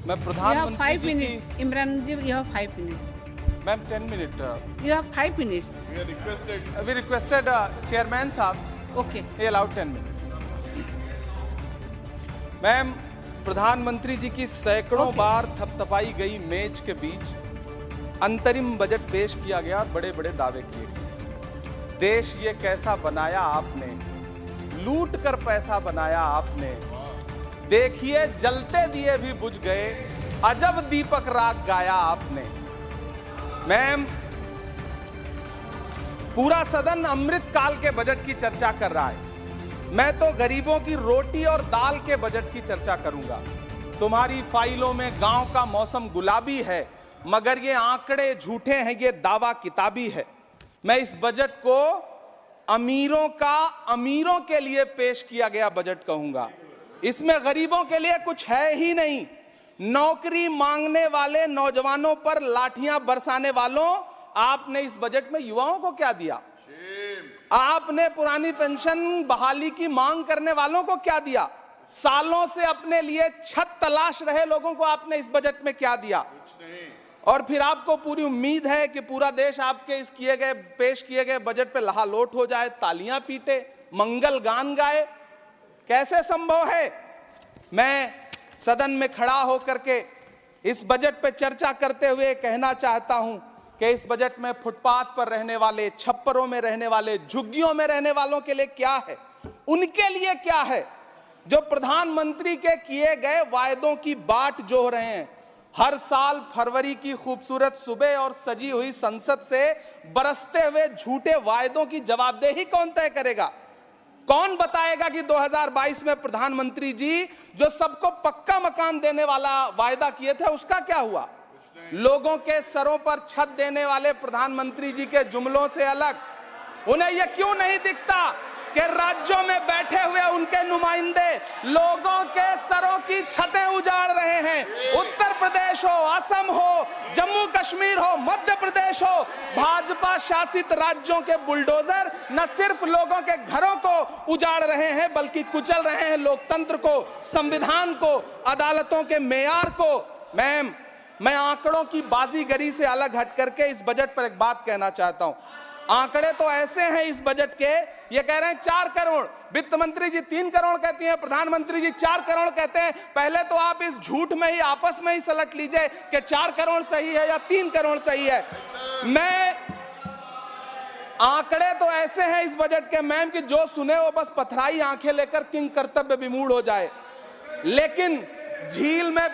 मैं You have प्रधानमंत्री 5 जी की minutes. Imran ji, you have 5 minutes. Ma'am 10 minute You have 5 minutes. We requested chairman साहब Okay. he allowed 10 minutes. Ma'am, प्रधानमंत्री जी की सैकड़ों Okay. बार थपथपाई गई मेज के बीच अंतरिम बजट पेश किया गया, बड़े बड़े दावे किए गए। देश ये कैसा बनाया आपने, लूट कर पैसा बनाया आपने। देखिए जलते दिए भी बुझ गए, अजब दीपक राग गाया आपने। मैम, पूरा सदन अमृत काल के बजट की चर्चा कर रहा है, मैं तो गरीबों की रोटी और दाल के बजट की चर्चा करूंगा। तुम्हारी फाइलों में गांव का मौसम गुलाबी है, मगर ये आंकड़े झूठे हैं, ये दावा किताबी है। मैं इस बजट को अमीरों का अमीरों के लिए पेश किया गया बजट कहूंगा। इसमें गरीबों के लिए कुछ है ही नहीं। नौकरी मांगने वाले नौजवानों पर लाठियां बरसाने वालों, आपने इस बजट में युवाओं को क्या दिया? आपने पुरानी पेंशन बहाली की मांग करने वालों को क्या दिया? सालों से अपने लिए छत तलाश रहे लोगों को आपने इस बजट में क्या दिया? और फिर आपको पूरी उम्मीद है कि पूरा देश आपके इस पेश किए गए बजट पे लहालोट हो जाए, तालियां पीटे, मंगल गान गाए। कैसे संभव है? मैं सदन में खड़ा होकर के इस बजट पे चर्चा करते हुए कहना चाहता हूं कि इस बजट में फुटपाथ पर रहने वाले, छप्परों में रहने वाले, झुग्गियों में रहने वालों के लिए क्या है, उनके लिए क्या है? जो प्रधानमंत्री के किए गए वायदों की बाट जोह रहे हैं। हर साल फरवरी की खूबसूरत सुबह और सजी हुई संसद से बरसते हुए झूठे वायदों की जवाबदेही कौन तय करेगा? कौन बताएगा कि 2022 में प्रधानमंत्री जी जो सबको पक्का मकान देने वाला वायदा किए थे उसका क्या हुआ? लोगों के सरों पर छत देने वाले प्रधानमंत्री जी के जुमलों से अलग उन्हें यह क्यों नहीं दिखता कि राज्यों में बैठे हुए उनके नुमाइंदे लोगों के सरों की छतें उजाड़ रहे हैं? उत्तर प्रदेश हो, असम हो, जम्मू कश्मीर हो, मध्य प्रदेश हो, भाजपा शासित राज्यों के बुलडोजर न सिर्फ लोगों के घरों को उजाड़ रहे हैं बल्कि कुचल रहे हैं लोकतंत्र को, संविधान को, अदालतों के मेयार को। मैम, मैं आंकड़ों की बाजीगरी से अलग हट करके इस बजट पर एक बात कहना चाहता हूं। आंकड़े तो ऐसे हैं इस बजट के, ये कह रहे हैं 4 करोड़, वित्त मंत्री जी 3 करोड़ कहती हैं, प्रधानमंत्री जी 4 करोड़ कहते हैं। पहले तो आप इस झूठ में ही आपस में ही सलट लीजिए कि 4 करोड़ सही है या 3 करोड़ सही है। मैं आंकड़े तो ऐसे हैं इस बजट के मैम कि जो सुने वो बस पथराई आंखें लेकर किंग कर्तव्य विमूढ़ हो जाए। लेकिन झील में